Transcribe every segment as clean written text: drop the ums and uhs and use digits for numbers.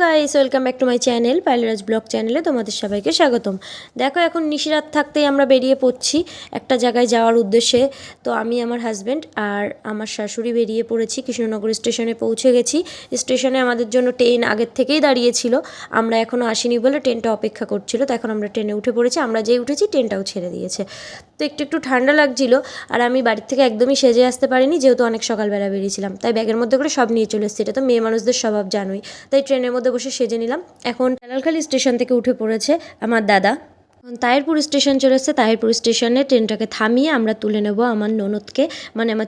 Guys, welcome back to my channel Pailraj vlog চ্যানেলে তোমাদের সবাইকে স্বাগতম। দেখো এখন নিশিরাত থাকতেই আমরা বেরিয়ে পড়ছি একটা জায়গায় যাওয়ার উদ্দেশ্যে। তো আমি, আমার হাজব্যান্ড আর আমার শাশুড়ি বেরিয়ে পড়েছি। কৃষ্ণনগর স্টেশনে পৌঁছে গেছি। স্টেশনে আমাদের জন্য ট্রেন আগের থেকেই দাঁড়িয়েছিল, আমরা এখনও আসিনি বলে ট্রেনটা অপেক্ষা করছিল। তো এখন আমরা ট্রেনে উঠে পড়েছি। আমরা যেই উঠেছি ট্রেনটাও ছেড়ে দিয়েছে। তো একটু একটু ঠান্ডা লাগছিল, আর আমি বাড়ির থেকে একদমই সেজে আসতে পারিনি, যেহেতু অনেক সকালবেলা বেরিয়েছিলাম। তাই ব্যাগের মধ্যে করে সব নিয়ে চলে এসেছি। এটা তো মেয়ে মানুষদের স্বভাব জানোই। তাই ট্রেনের মধ্যে বসে সেজে নিলাম। এখন জালালখালি স্টেশন থেকে উঠে পড়েছে আমার দাদা। তাহিরপুর স্টেশন চলে এসছে। তাহিরপুর স্টেশনে ট্রেনটাকে থামিয়ে আমরা তুলে নেব আমার ননদকে, মানে আমার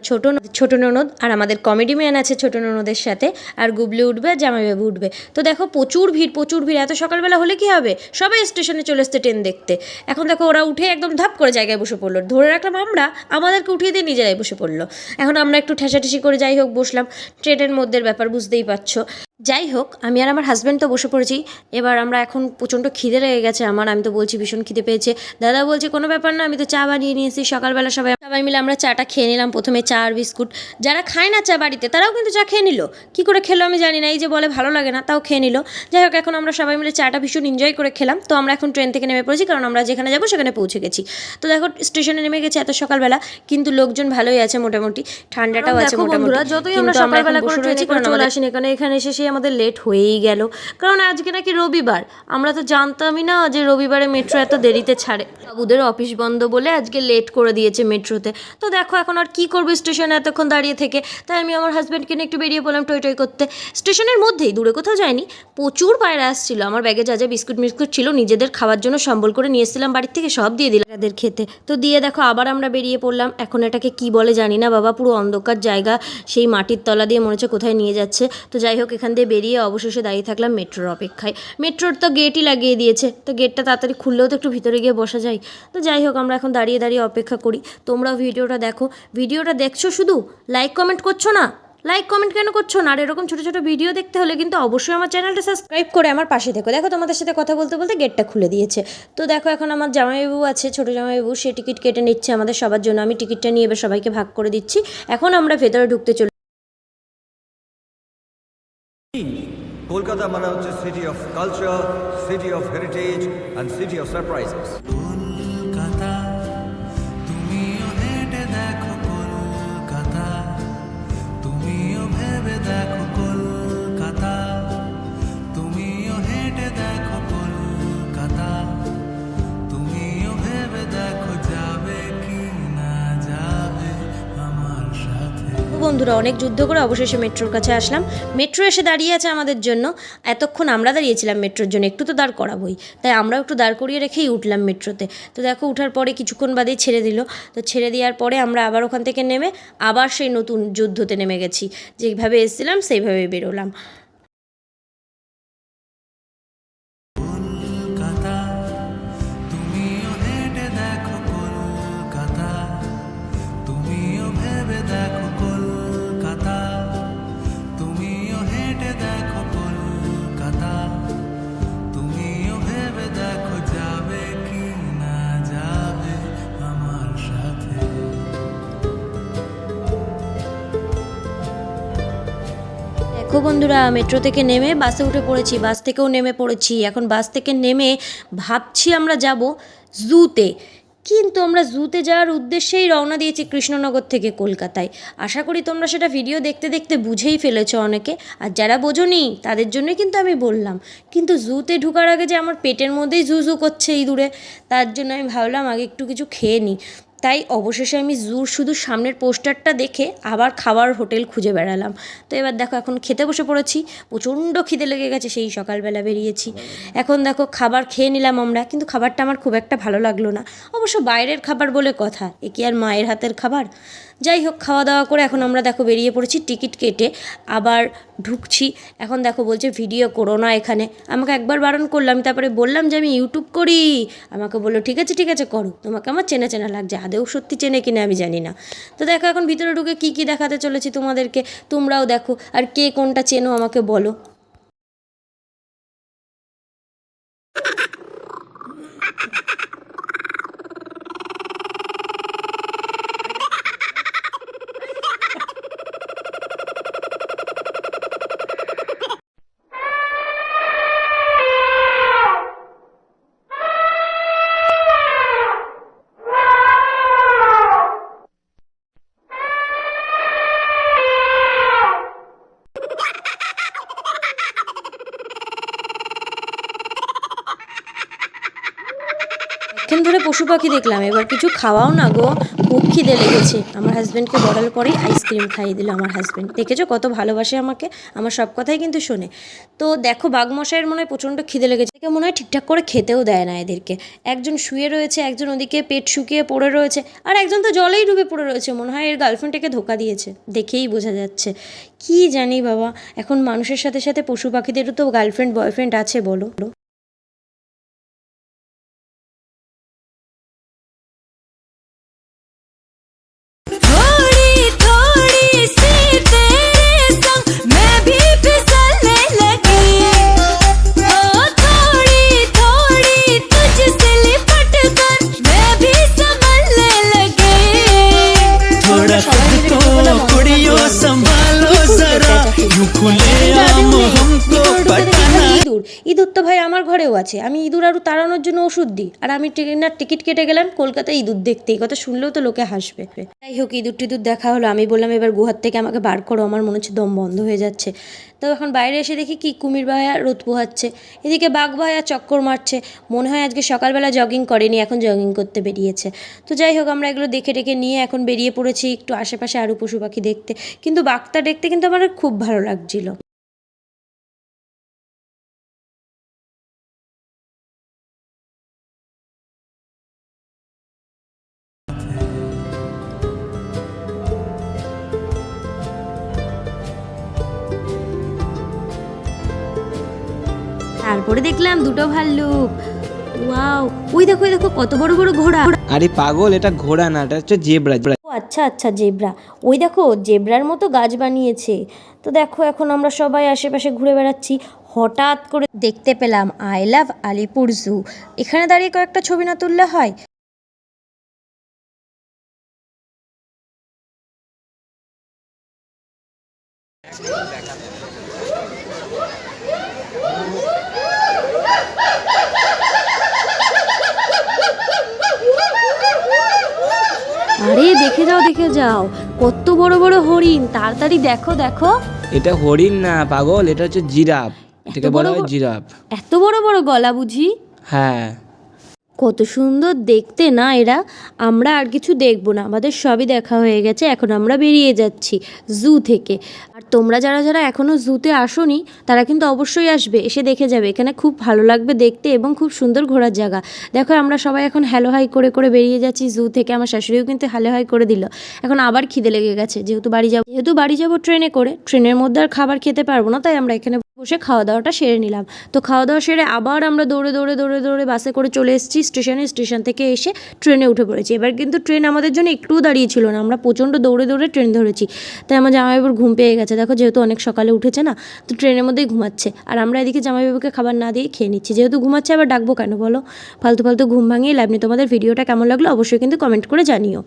ছোট ননদ। আর আমাদের কমেডি ম্যান আছে ছোট ননদের সাথে, আর গুবলি উঠবে, জামাইবাবু উঠবে। তো দেখো প্রচুর ভিড়। এত সকালবেলা হলে কি হবে, সবাই স্টেশনে চলে এসছে ট্রেন দেখতে। এখন দেখো ওরা উঠে একদম ধাপ করে জায়গায় বসে পড়লো। ধরে রাখলাম আমরা, আমাদেরকে উঠিয়ে দিয়ে নিজেরাই বসে পড়লো। এখন আমরা একটু ঠেসাঠেসি করে যাই হোক বসলাম। ট্রেনের মধ্যে ব্যাপার বুঝতেই পারছো। যাই হোক, আমি আর আমার হাজব্যান্ড তো বসে পড়েছি। এবার আমরা এখন প্রচণ্ড খিদে লেগে গেছে আমার। আমি তো বলছি ভীষণ খিদে পেয়েছে। দাদা বলছে কোনো ব্যাপার না, আমি তো চা বানিয়ে নিয়েছি সকালবেলা। সবাই মিলে আমরা চাটা খেয়ে নিলাম। প্রথমে চা আর বিস্কুট। যারা খায় না চা বাড়িতে, তারাও কিন্তু চা খেয়ে নিল। কী করে খেলো আমি জানি না, এই যে বলে ভালো লাগে না তাও খেয়ে নিল। যাই হোক, এখন আমরা সবাই মিলে চাটা ভীষণ এনজয় করে খেলাম। তো আমরা এখন ট্রেন থেকে নেমে পড়েছি, কারণ আমরা যেখানে যাবো সেখানে পৌঁছে গেছি। তো দেখো স্টেশনে নেমে গেছে এত সকালবেলা, কিন্তু লোকজন ভালোই আছে মোটামুটি, ঠান্ডাটাও আছে মোটামুটি। যতই আমরা সকালবেলা বসে রয়েছি, কারণ চলে আসিনি এখানে এসে আমাদের লেট হয়েই গেল। কারণ আজকে নাকি রবিবার। আমরা তো জানতামই না যে রবিবারে মেট্রো এত দেরিতে ছাড়ে। বাবুদের অফিস বন্ধ বলে আজকে লেট করে দিয়েছে মেট্রোতে। তো দেখো এখন আর কি করবো স্টেশনে এতক্ষণ দাঁড়িয়ে থেকে। তাই আমি আমার হাজব্যান্ডকে নিয়ে একটু বেরিয়ে পড়লাম টই টই করতে। স্টেশনের মধ্যেই, দূরে কোথাও যায়নি। প্রচুর পায়রা আসছিল। আমার ব্যাগে যা যা বিস্কুট ছিল নিজেদের খাওয়ার জন্য সম্বল করে নিয়ে এসেছিলাম বাড়ির থেকে, সব দিয়ে দিলাম এদের খেতে। তো দিয়ে দেখো আবার আমরা বেরিয়ে পড়লাম। এখন এটাকে কি বলে জানি না বাবা, পুরো অন্ধকার জায়গা, সেই মাটির তলা দিয়ে মনে হচ্ছে কোথায় নিয়ে যাচ্ছে। তো যাই হোক, এখান দিয়ে বেরিয়ে অবশেষে দাঁড়িয়ে থাকলাম মেট্রোর অপেক্ষায়। মেট্রোর তো গেটই লাগিয়ে দিয়েছে, তো গেটটা তাড়াতাড়ি খুললেও তো একটু ভিতরে গিয়ে বসা যায়। তো যাই হোক, আমরা এখন দাঁড়িয়ে দাঁড়িয়ে অপেক্ষা করি। তোমরাও ভিডিওটা দেখো। ভিডিওটা দেখছো শুধু, লাইক কমেন্ট করছো না। লাইক কমেন্ট কেন করছো না? আর এরকম ছোটো ছোটো ভিডিও দেখতে হলে কিন্তু অবশ্যই আমার চ্যানেলটা সাবস্ক্রাইব করে আমার পাশে থেকো। দেখো তোমাদের সাথে কথা বলতে বলতে গেটটা খুলে দিয়েছে। তো দেখো এখন আমার জামাইবাবু আছে, ছোটো জামাইবাবু, সে টিকিট কেটে নিচ্ছে আমাদের সবার জন্য। আমি টিকিটটা নিয়ে এবার সবাইকে ভাগ করে দিচ্ছি। এখন আমরা ভেতরে ঢুকতে চলে। কলকাতা মানে হচ্ছে city of culture, city of heritage and city of surprises. Kolkata তুমিও হেঁটে দেখো, কলকাতা তুমিও ভেবে দেখো, কলকাতা তুমিও হেঁটে দেখো, কলকাতা তুমিও ভেবে দেখো, যাবে কি না যাবে আমার সাথে। বন্ধুরা, অনেক যুদ্ধ করে অবশেষে মেট্রোর কাছে আসলাম। মেট্রো এসে দাঁড়িয়ে আছে আমাদের জন্য। এতক্ষণ আমরা দাঁড়িয়েছিলাম মেট্রোর জন্য, একটু তো দাঁড় করাবোই। তাই আমরাও একটু দাঁড় করিয়ে রেখেই উঠলাম মেট্রোতে। তো দেখো উঠার পরে কিছুক্ষণ বাদেই ছেড়ে দিল। তো ছেড়ে দেওয়ার পরে আমরা আবার ওখান থেকে নেমে আবার সেই নতুন যুদ্ধতে নেমে গেছি। যেভাবে এসেছিলাম সেইভাবেই বেরোলাম। কলকাতা তুমিও হেঁটে দেখো, কলকাতা তুমিও ভেবে দেখো, কলকাতা তুমিও হেঁটে দেখো, কলকাতা তুমিও ভেবে দেখো, যাবে কি না যাবে আমার সাথে। দেখো বন্ধুরা, মেট্রো থেকে নেমে বাসে উঠে পড়েছি। বাস থেকেও নেমে পড়েছি। এখন বাস থেকে নেমে ভাবছি আমরা যাব জুতে। কিন্তু আমরা জুতে যাওয়ার উদ্দেশ্যেই রওনা দিয়েছি কৃষ্ণনগর থেকে কলকাতায়। আশা করি তোমরা সেটা ভিডিও দেখতে দেখতে বুঝেই ফেলেছো অনেকে। আর যারা বোঝোনি তাদের জন্যই কিন্তু আমি বললাম। কিন্তু জুতে ঢোকার আগে যে আমার পেটের মধ্যেই জু জু করছে এই দূরে, তার জন্য আমি ভাবলাম আগে একটু কিছু খেয়ে নিই। তাই অবশেষে আমি জুর শুধু সামনের পোস্টারটা দেখে আবার খাবার হোটেল খুঁজে বেড়ালাম। তো এবার দেখো এখন খেতে বসে পড়েছি। প্রচণ্ড খিদে লেগে গেছে, সেই সকালবেলা বেরিয়েছি। এখন দেখো খাবার খেয়ে নিলাম আমরা, কিন্তু খাবারটা আমার খুব একটা ভালো লাগলো না। অবশ্য বাইরের খাবার বলে কথা, এ কি আর মায়ের হাতের খাবার? যাই হোক, খাওয়া দাওয়া করে এখন আমরা দেখো বেরিয়ে পড়েছি টিকিট কেটে। আবার ঢুকছি। এখন দেখো বলছে ভিডিও করো না এখানে। আমাকে একবার বারণ করলাম, তারপরে বললাম যে আমি ইউটিউব করি। আমাকে বললো ঠিক আছে করো, তোমাকে আমার চেনা চেনা লাগছে। আদেও সত্যি চেনে কিনা আমি জানি না। তো দেখো এখন ভিতরে ঢুকে কী কী দেখাতে চলেছি তোমাদেরকে, তোমরাও দেখো। আর কে কোনটা চেনো আমাকে বলো। অনেকক্ষণ ধরে পশু পাখি দেখলাম, এবার কিছু খাওয়াও না গো, খুব খিদে লেগেছে। আমার হাজব্যান্ডকে বলার পরেই আইসক্রিম খাইয়ে দিল আমার হাজব্যান্ড। দেখেছো কত ভালোবাসে আমাকে, আমার সব কথাই কিন্তু শোনে। তো দেখো বাঘমশাইয়ের মনে হয় প্রচণ্ড খিদে লেগেছে, একে মনে হয় ঠিকঠাক করে খেতেও দেয় না এদেরকে। একজন শুয়ে রয়েছে, একজন ওদিকে পেট শুকিয়ে পড়ে রয়েছে, আর একজন তো জলেই ডুবে পড়ে রয়েছে। মনে হয় এর গার্লফ্রেন্ডটাকে ধোকা দিয়েছে, দেখেই বোঝা যাচ্ছে। কি জানি বাবা, এখন মানুষের সাথে সাথে পশু পাখিদেরও তো গার্লফ্রেন্ড বয়ফ্রেন্ড আছে বলো। थोड़ी थोड़ी सी तेरे संग मैं भी फिसलने लगी ओ थोड़ी थोड़ी तुझसे लिपट कर मैं भी संभलने लगी थोड़ा खुद को कुड़ियों संभालो जरा यूं खुलेआम हमको पटाना ইঁদুর, ইঁদুর তো ভাই আমার ঘরেও আছে। আমি ইঁদুর আরও তাড়ানোর জন্য ওষুধ দিই, আর আমি ট্রেনের টিকিট কেটে গেলাম কলকাতায় ইঁদুর দেখতে। এই কথা শুনলেও তো লোকে হাসবে। যাই হোক, ইঁদুর টিঁদুর দেখা হলো। আমি বললাম এবার গুহার থেকে আমাকে বার করো, আমার মনে হচ্ছে দম বন্ধ হয়ে যাচ্ছে। তো এখন বাইরে এসে দেখি কি কুমির ভাইয়া রোদ পোহাচ্ছে, এদিকে বাঘ ভাইয়া চক্কর মারছে। মনে হয় আজকে সকালবেলা জগিং করেনি, এখন জগিং করতে বেরিয়েছে। তো যাই হোক, আমরা এগুলো দেখে টেকে নিয়ে এখন বেরিয়ে পড়েছি একটু আশেপাশে আরও পশু পাখি দেখতে। কিন্তু বাঘটা দেখতে কিন্তু আমার খুব ভালো লাগছিল। তারপরে দেখলাম দুটো ভাল্লুক। ওয়াও, ওই দেখো ওই দেখো কত বড় বড় ঘোড়া। আরে পাগল, এটা ঘোড়া না, এটা হচ্ছে জেব্রা। ও আচ্ছা আচ্ছা, জেব্রা। ওই দেখো জেব্রার মতো গাছ বানিয়েছে। তো দেখো এখন আমরা সবাই আশেপাশে ঘুরে বেড়াচ্ছি, হঠাৎ করে দেখতে পেলাম আই লাভ আলিপুর জু। এখানে দাঁড়িয়ে কয়েকটা ছবি না তুললে হয়? আরে দেখে যাও দেখে যাও, কত বড় বড় হরিণ। তাড়াতাড়ি দেখো দেখো। এটা হরিণ না পাগল, এটা হচ্ছে জিরাফ। এটাকে বলা হয় বড়- জিরাফ। এত বড় বড় গলা বুঝি? হ্যাঁ, কত সুন্দর দেখতে না এরা। আমরা আর কিছু দেখবো না, আমাদের সবই দেখা হয়ে গেছে। এখন আমরা বেরিয়ে যাচ্ছি জু থেকে। আর তোমরা যারা যারা এখনও জুতে আসোনি তারা কিন্তু অবশ্যই আসবে, এসে দেখে যাবে। এখানে খুব ভালো লাগবে দেখতে এবং খুব সুন্দর ঘোরার জায়গা। দেখো আমরা সবাই এখন হ্যালো হাই করে করে বেরিয়ে যাচ্ছি জু থেকে। আমার শাশুড়িও কিন্তু হ্যালো হাই করে দিল। এখন আবার খিদে লেগে গেছে, যেহেতু বাড়ি যাবো ট্রেনে করে। ট্রেনের মধ্যে আর খাবার খেতে পারবো না, তাই আমরা এখানে বসে খাওয়া দাওয়াটা সেরে নিলাম। তো খাওয়া দাওয়া সেরে আবার আমরা দৌড়ে দৌড়ে দৌড়ে দৌড়ে বাসে করে চলে এসেছি স্টেশনে। স্টেশন থেকে এসে ট্রেনে উঠে পড়েছি। এবার কিন্তু ট্রেন আমাদের জন্য একটুও দাঁড়িয়ে ছিল না, আমরা প্রচণ্ড দৌড়ে দৌড়ে ট্রেন ধরেছি। তাই আমার জামাইবাবুর ঘুম পেয়ে গেছে, দেখো যেহেতু অনেক সকালে উঠেছে না, তো ট্রেনের মধ্যেই ঘুমাচ্ছে। আর আমরা এদিকে জামাইবাবুকে খাবার না দিয়ে খেয়ে নিচ্ছি। যেহেতু ঘুমাচ্ছে আবার ডাকবো কেন বলো, ফালতু ফালতু ঘুম ভাঙিয়ে লাভ নেই। তোমাদের ভিডিওটা কেমন লাগলো অবশ্যই কিন্তু কমেন্ট করে জানিও।